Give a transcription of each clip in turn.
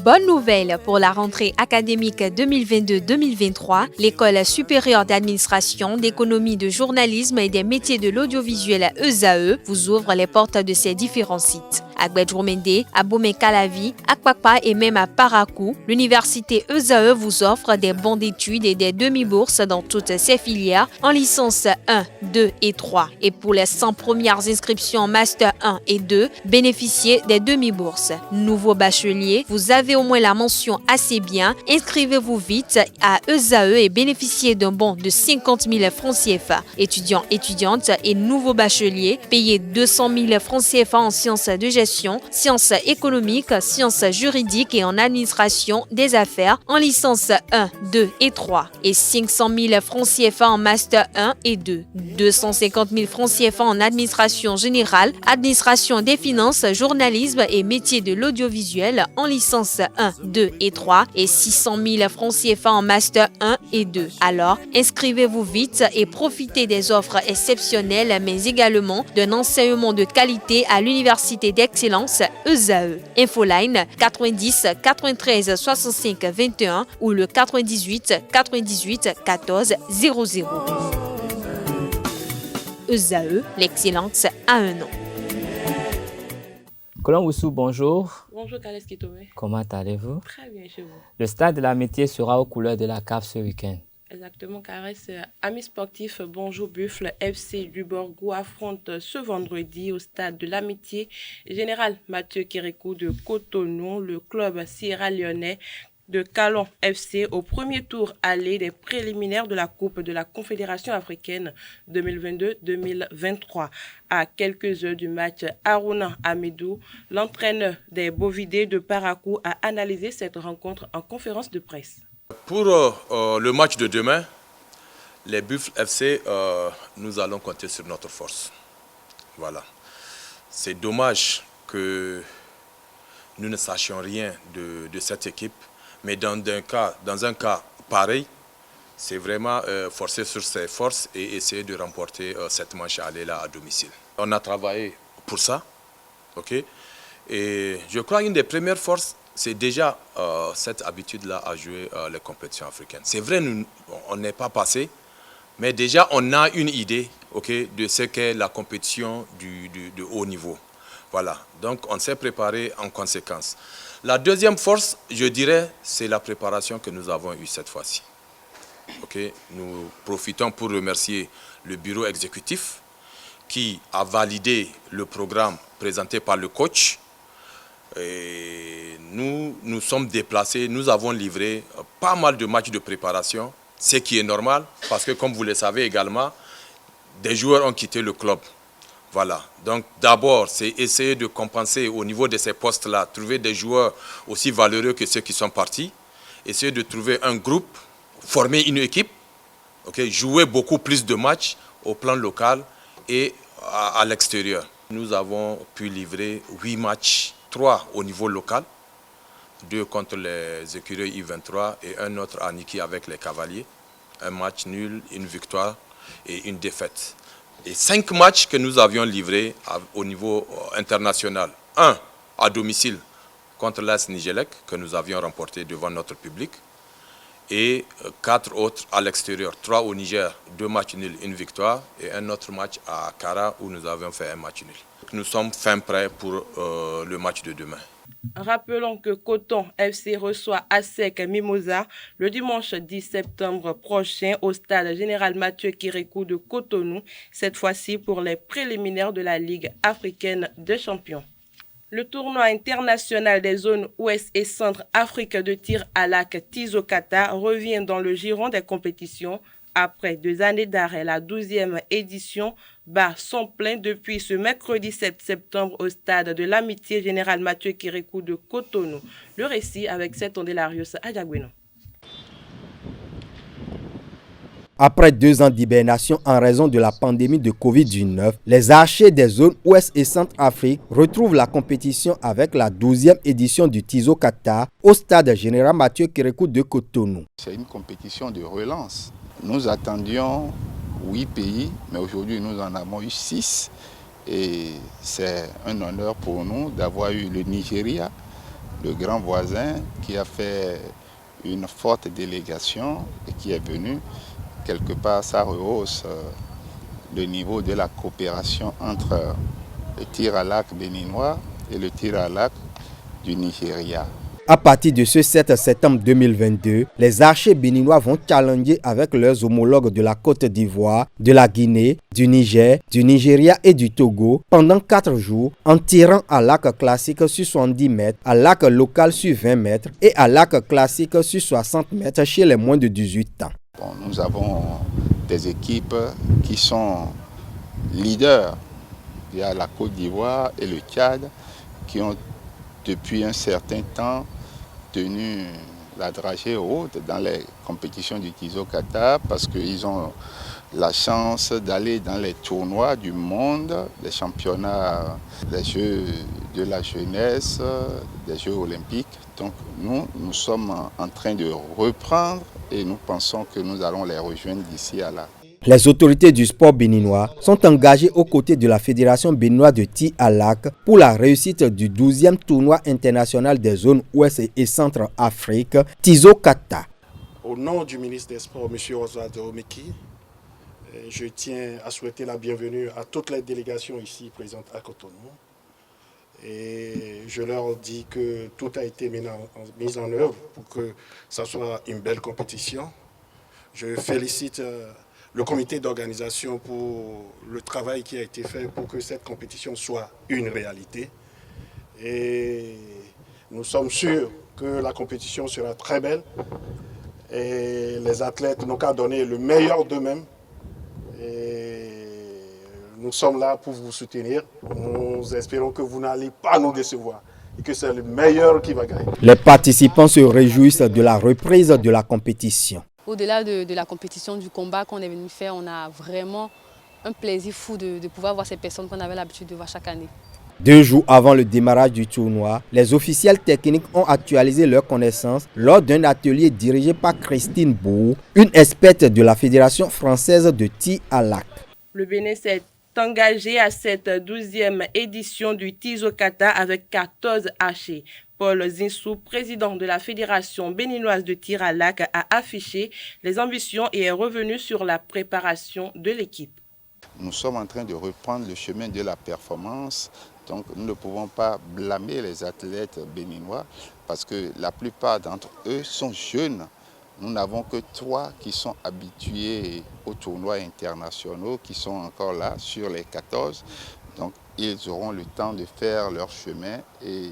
Bonne nouvelle pour la rentrée académique 2022-2023, l'École supérieure d'administration, d'économie, de journalisme et des métiers de l'audiovisuel ESAE vous ouvre les portes de ses différents sites. À Gbedjourmende, à Bomé-Calavi, à Kpakpa et même à Parakou, l'université ESAE vous offre des bons d'études et des demi-bourses dans toutes ses filières en licence 1, 2 et 3. Et pour les 100 premières inscriptions en master 1 et 2, bénéficiez des demi-bourses. Nouveau bachelier, vous avez au moins la mention assez bien. Inscrivez-vous vite à ESAE et bénéficiez d'un bon de 50 000 francs CFA. Étudiants, étudiantes et nouveaux bacheliers, payez 200 000 francs CFA en sciences de gestion, sciences économiques, sciences juridiques et en administration des affaires en licence 1, 2 et 3 et 500 000 francs CFA en master 1 et 2, 250 000 francs CFA en administration générale, administration des finances, journalisme et métiers de l'audiovisuel en licence 1, 2 et 3 et 600 000 francs CFA en master 1 et 2. Alors, inscrivez-vous vite et profitez des offres exceptionnelles mais également d'un enseignement de qualité à l'université d'excellence ESAE. Infoline 90 93 65 21 ou le 98 98 14 00. ESAE, l'excellence a un nom. Colombe Oussou, bonjour. Bonjour Kales Kitome. Comment allez-vous? Très bien chez vous. Le stade de l'amitié sera aux couleurs de la CAF ce week-end. Exactement, Caresse. Amis sportifs, bonjour Buffle FC du Borgou affronte ce vendredi au stade de l'amitié Général Mathieu Kérékou de Cotonou, le club sierra-léonais de Calon FC au premier tour aller des préliminaires de la Coupe de la Confédération africaine 2022-2023. À quelques heures du match, Aruna Amidou, l'entraîneur des Bovidés de Parakou, a analysé cette rencontre en conférence de presse. Pour le match de demain, les Buffles FC, nous allons compter sur notre force. Voilà. C'est dommage que nous ne sachions rien de cette équipe. Mais dans un cas pareil, c'est vraiment forcer sur ses forces et essayer de remporter cette manche aller-là à domicile. On a travaillé pour ça, ok? Et je crois qu'une des premières forces, c'est déjà cette habitude-là à jouer les compétitions africaines. C'est vrai, on n'est pas passé, mais déjà on a une idée, ok, de ce qu'est la compétition de haut niveau. Voilà, donc on s'est préparé en conséquence. La deuxième force, je dirais, c'est la préparation que nous avons eue cette fois-ci. Okay. Nous profitons pour remercier le bureau exécutif qui a validé le programme présenté par le coach. Et nous sommes déplacés, nous avons livré pas mal de matchs de préparation, ce qui est normal parce que comme vous le savez également, des joueurs ont quitté le club. Voilà, donc d'abord, c'est essayer de compenser au niveau de ces postes-là, trouver des joueurs aussi valeureux que ceux qui sont partis, essayer de trouver un groupe, former une équipe, okay, jouer beaucoup plus de matchs au plan local et à l'extérieur. Nous avons pu livrer 8 matchs, 3 au niveau local, 2 contre les écureuils I-23 et un autre à Niki avec les Cavaliers. Un match nul, une victoire et une défaite. Et 5 matchs que nous avions livrés au niveau international. 1 à domicile contre l'AS Nigelec, que nous avions remporté devant notre public. Et 4 autres à l'extérieur. 3 au Niger, 2 matchs nuls, une victoire. Et un autre match à Kara où nous avions fait un match nul. Nous sommes fin prêts pour le match de demain. Rappelons que Coton FC reçoit ASEC Mimosa le dimanche 10 septembre prochain au stade Général Mathieu Kérékou de Cotonou, cette fois-ci pour les préliminaires de la Ligue africaine des champions. Le tournoi international des zones Ouest et Centre Afrique de tir à l'arc Tizokata revient dans le giron des compétitions. Après 2 années d'arrêt, la 12e édition bat son plein depuis ce mercredi 7 septembre au stade de l'Amitié Général Mathieu Kérékou de Cotonou. Le récit avec Setondelarius Adjagweno. Après 2 ans d'hibernation en raison de la pandémie de Covid-19, les archers des zones Ouest et Centre-Afrique retrouvent la compétition avec la 12e édition du Tizokata au stade Général Mathieu Kérékou de Cotonou. C'est une compétition de relance. Nous attendions 8 pays, mais aujourd'hui nous en avons eu 6. Et c'est un honneur pour nous d'avoir eu le Nigeria, le grand voisin, qui a fait une forte délégation et qui est venu quelque part, ça rehausse le niveau de la coopération entre le tir à l'arc béninois et le tir à l'arc du Nigeria. À partir de ce 7 septembre 2022, les archers béninois vont challenger avec leurs homologues de la Côte d'Ivoire, de la Guinée, du Niger, du Nigeria et du Togo pendant 4 jours en tirant à l'arc classique sur 70 mètres, à l'arc local sur 20 mètres et à l'arc classique sur 60 mètres chez les moins de 18 ans. Bon, nous avons des équipes qui sont leaders. Il y a la Côte d'Ivoire et le Tchad qui ont depuis un certain temps tenu la dragée haute dans les compétitions du Tizo Kata parce qu'ils ont la chance d'aller dans les tournois du monde, les championnats, les Jeux de la jeunesse, des Jeux olympiques. Donc nous sommes en train de reprendre et nous pensons que nous allons les rejoindre d'ici à là. Les autorités du sport béninois sont engagées aux côtés de la Fédération béninoise de tir à l'arc pour la réussite du 12e tournoi international des zones Ouest et Centre-Afrique, Tizo Kata. Au nom du ministre des Sports, M. Oswald Omeki, je tiens à souhaiter la bienvenue à toutes les délégations ici présentes à Cotonou. Et je leur dis que tout a été mis en œuvre pour que ça soit une belle compétition. Je félicite le comité d'organisation pour le travail qui a été fait pour que cette compétition soit une réalité. Et nous sommes sûrs que la compétition sera très belle. Et les athlètes n'ont qu'à donner le meilleur d'eux-mêmes. Et nous sommes là pour vous soutenir. Nous espérons que vous n'allez pas nous décevoir et que c'est le meilleur qui va gagner. Les participants se réjouissent de la reprise de la compétition. Au-delà de la compétition, du combat qu'on est venu faire, on a vraiment un plaisir fou de pouvoir voir ces personnes qu'on avait l'habitude de voir chaque année. 2 jours avant le démarrage du tournoi, les officiels techniques ont actualisé leurs connaissances lors d'un atelier dirigé par Christine Bou, une experte de la Fédération française de tir à l'arc. Le Bénin s'est engagé à cette 12e édition du Tizo Kata avec 14 archers. Paul Zinsou, président de la Fédération béninoise de tir à l'arc, a affiché les ambitions et est revenu sur la préparation de l'équipe. Nous sommes en train de reprendre le chemin de la performance, donc nous ne pouvons pas blâmer les athlètes béninois parce que la plupart d'entre eux sont jeunes. Nous n'avons que 3 qui sont habitués aux tournois internationaux, qui sont encore là sur les 14. Donc ils auront le temps de faire leur chemin et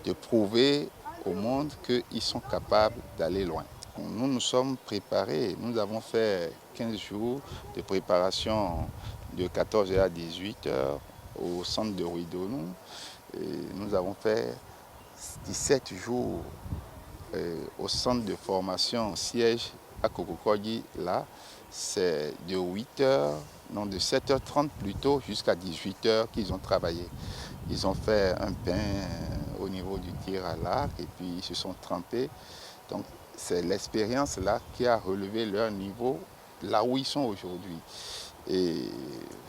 de prouver au monde qu'ils sont capables d'aller loin. Nous nous sommes préparés, nous avons fait 15 jours de préparation de 14h à 18h au centre de Ruidonou. Nous avons fait 17 jours au centre de formation siège à Kokokogi. Là, c'est de 8h, non de 7h30 plutôt jusqu'à 18h qu'ils ont travaillé. Ils ont fait un pain au niveau du tir à l'arc et puis ils se sont trempés. Donc c'est l'expérience là qui a relevé leur niveau là où ils sont aujourd'hui. Et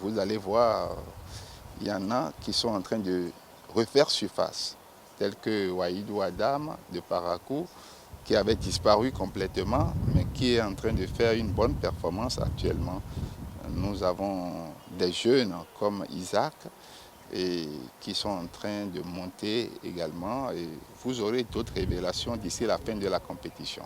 vous allez voir, il y en a qui sont en train de refaire surface, tels que Waïdou Adam de Parakou, qui avait disparu complètement, mais qui est en train de faire une bonne performance actuellement. Nous avons des jeunes comme Isaac, et qui sont en train de monter également. Et vous aurez d'autres révélations d'ici la fin de la compétition.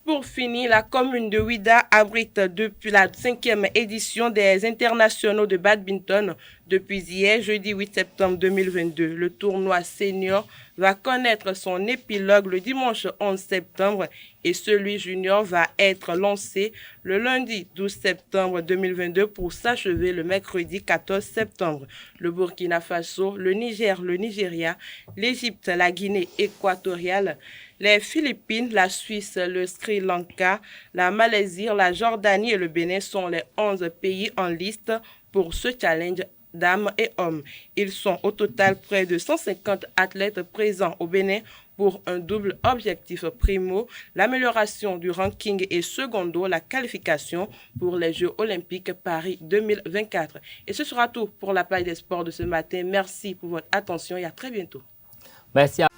Pour finir, la commune de Ouida abrite depuis la 5e édition des internationaux de badminton. Depuis hier, jeudi 8 septembre 2022, le tournoi senior va connaître son épilogue le dimanche 11 septembre et celui junior va être lancé le lundi 12 septembre 2022 pour s'achever le mercredi 14 septembre. Le Burkina Faso, le Niger, le Nigeria, l'Égypte, la Guinée équatoriale, les Philippines, la Suisse, le Sri Lanka, la Malaisie, la Jordanie et le Bénin sont les 11 pays en liste pour ce challenge dames et hommes. Ils sont au total près de 150 athlètes présents au Bénin pour un double objectif. Primo, l'amélioration du ranking et secondo, la qualification pour les Jeux olympiques Paris 2024. Et ce sera tout pour la page des sports de ce matin. Merci pour votre attention et à très bientôt. Merci à